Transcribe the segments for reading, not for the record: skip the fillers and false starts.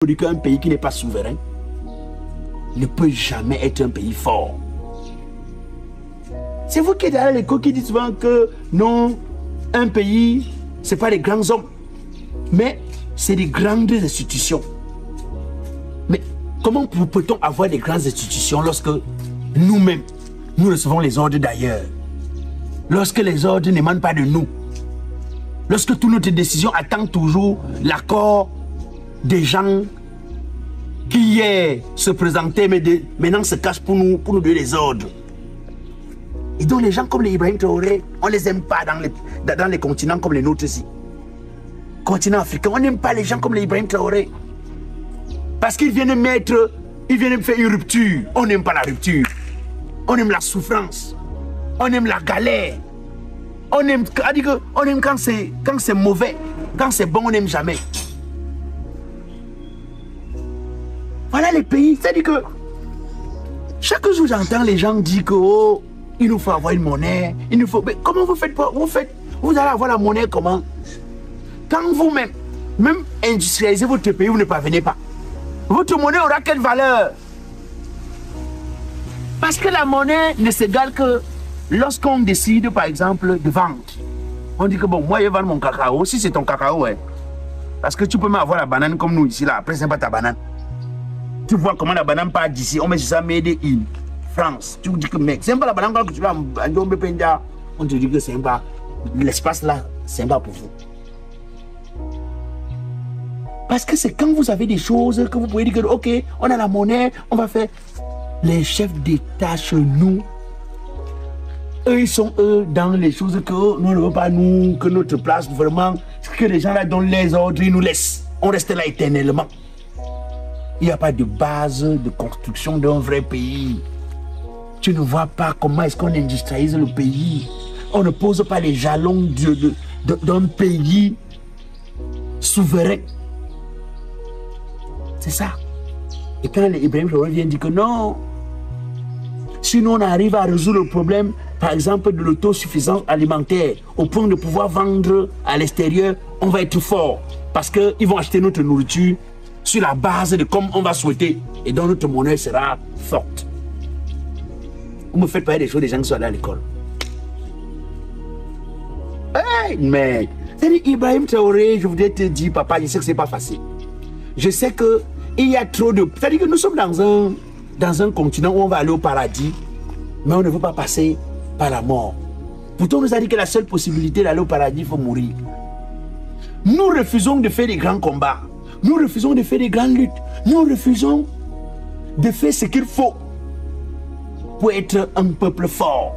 dit qu'un pays qui n'est pas souverain ne peut jamais être un pays fort. C'est vous qui êtes derrière l'écho qui dites souvent que non, un pays, ce n'est pas des grands hommes, mais c'est des grandes institutions. Mais comment peut-on avoir des grandes institutions lorsque nous-mêmes, nous recevons les ordres d'ailleurs? Lorsque les ordres n'émanent pas de nous? Lorsque toutes nos décisions attendent toujours l'accord des gens qui hier se présentaient, mais maintenant se cachent pour nous donner les ordres. Et donc les gens comme les Ibrahim Traoré, on ne les aime pas dans les continents comme les nôtres ici. Continent africain, on n'aime pas les gens comme les Ibrahim Traoré. Parce qu'ils viennent faire une rupture. On n'aime pas la rupture. On aime la souffrance. On aime la galère. On aime quand c'est mauvais. Quand c'est bon, on n'aime jamais. Voilà les pays. C'est-à-dire que chaque jour, j'entends les gens dire que oh, il nous faut avoir une monnaie. Il nous faut... Mais comment vous faites? Vous allez avoir la monnaie comment? Quand vous-même, même industrialisez votre pays, vous ne parvenez pas. Votre monnaie aura quelle valeur? Parce que la monnaie ne s'égale que lorsqu'on décide, par exemple, de vendre. On dit que bon, moi, je vais vendre mon cacao. Si c'est ton cacao, ouais. Parce que tu peux même avoir la banane comme nous ici, là. Après, ce n'est pas ta banane. Tu vois comment la banane part d'ici. On met ça made in France. Tu dis que, mec, c'est pas la banane que tu vas en on te dit que c'est pas l'espace là, c'est pas pour vous. Parce que c'est quand vous avez des choses que vous pouvez dire que, ok, on a la monnaie, on va faire. Les chefs d'État chez nous, eux, ils sont dans les choses que nous ne voulons pas, nous, que notre place, vraiment, que les gens là donnent les ordres, ils nous laissent. On reste là éternellement. Il n'y a pas de base de construction d'un vrai pays. Tu ne vois pas comment est-ce qu'on industrialise le pays. On ne pose pas les jalons d'un pays souverain. C'est ça. Et quand Ibrahim Traoré vient dire que non, sinon on arrive à résoudre le problème, par exemple, de l'autosuffisance alimentaire, au point de pouvoir vendre à l'extérieur, on va être fort. Parce qu'ils vont acheter notre nourriture sur la base de comme on va souhaiter. Et donc notre monnaie sera forte. Vous me faites parler des choses des gens qui sont allés à l'école. Hey, mec! C'est-à-dire, Ibrahim Traoré, je voudrais te dire, papa, je sais que c'est pas facile. Je sais que il y a trop de... C'est-à-dire que nous sommes dans un continent où on va aller au paradis, mais on ne veut pas passer par la mort. Pourtant, on nous a dit que la seule possibilité d'aller au paradis, il faut mourir. Nous refusons de faire des grands combats. Nous refusons de faire des grandes luttes. Nous refusons de faire ce qu'il faut pour être un peuple fort.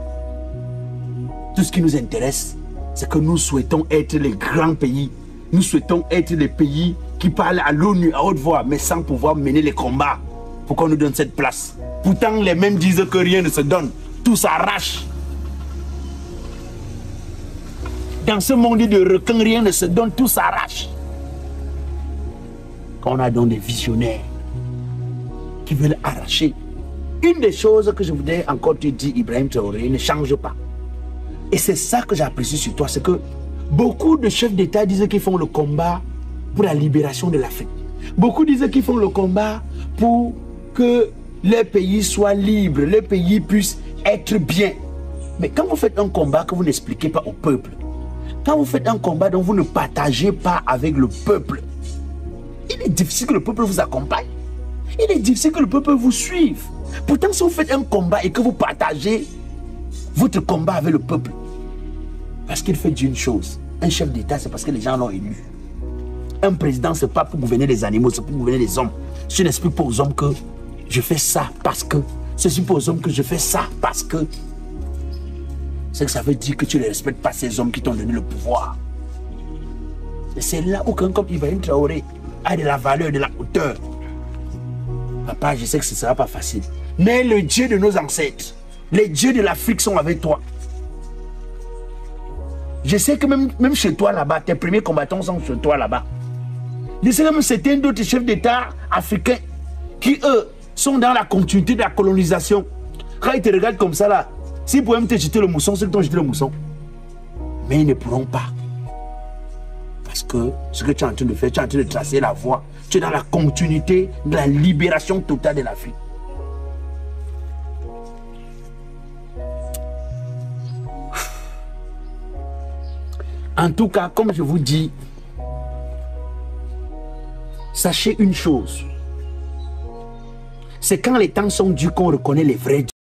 Tout ce qui nous intéresse, c'est que nous souhaitons être les grands pays. Nous souhaitons être les pays qui parlent à l'ONU à haute voix, mais sans pouvoir mener les combats pour qu'on nous donne cette place. Pourtant, les mêmes disent que rien ne se donne. Tout s'arrache. Dans ce monde de requins, rien ne se donne, tout s'arrache. Quand on a donc des visionnaires qui veulent arracher. Une des choses que je voudrais encore te dire, Ibrahim Traoré, ne change pas. Et c'est ça que j'apprécie sur toi, c'est que beaucoup de chefs d'État disent qu'ils font le combat pour la libération de l'Afrique. Beaucoup disent qu'ils font le combat pour que les pays soient libres, les pays puissent être bien. Mais quand vous faites un combat que vous n'expliquez pas au peuple, quand vous faites un combat dont vous ne partagez pas avec le peuple, il est difficile que le peuple vous accompagne. Il est difficile que le peuple vous suive. Pourtant, si vous faites un combat et que vous partagez votre combat avec le peuple, parce qu'il fait d'une chose, un chef d'État, c'est parce que les gens l'ont élu. Un président, ce n'est pas pour gouverner les animaux, c'est pour gouverner les hommes. Je n'explique pas aux hommes que je fais ça parce que. C'est pas aux hommes que je fais ça parce que. C'est que ça veut dire que tu ne respectes pas ces hommes qui t'ont donné le pouvoir. Et c'est là où quelqu'un comme Ibrahim Traoré a de la valeur, de la hauteur. Papa, je sais que ce ne sera pas facile. Mais le Dieu de nos ancêtres, les dieux de l'Afrique sont avec toi. Je sais que même chez toi là-bas, tes premiers combattants sont chez toi là-bas. Je sais que même certains d'autres chefs d'État africains qui, eux, sont dans la continuité de la colonisation. Quand ils te regardent comme ça là, s'ils pouvaient me te jeter le mousson, c'est qu'ils t'ont jeté le mousson. Mais ils ne pourront pas. Parce que ce que tu es en train de faire, tu es en train de tracer la voie. Tu es dans la continuité de la libération totale de l'Afrique. En tout cas, comme je vous dis, sachez une chose. C'est quand les temps sont durs qu'on reconnaît les vrais dieux.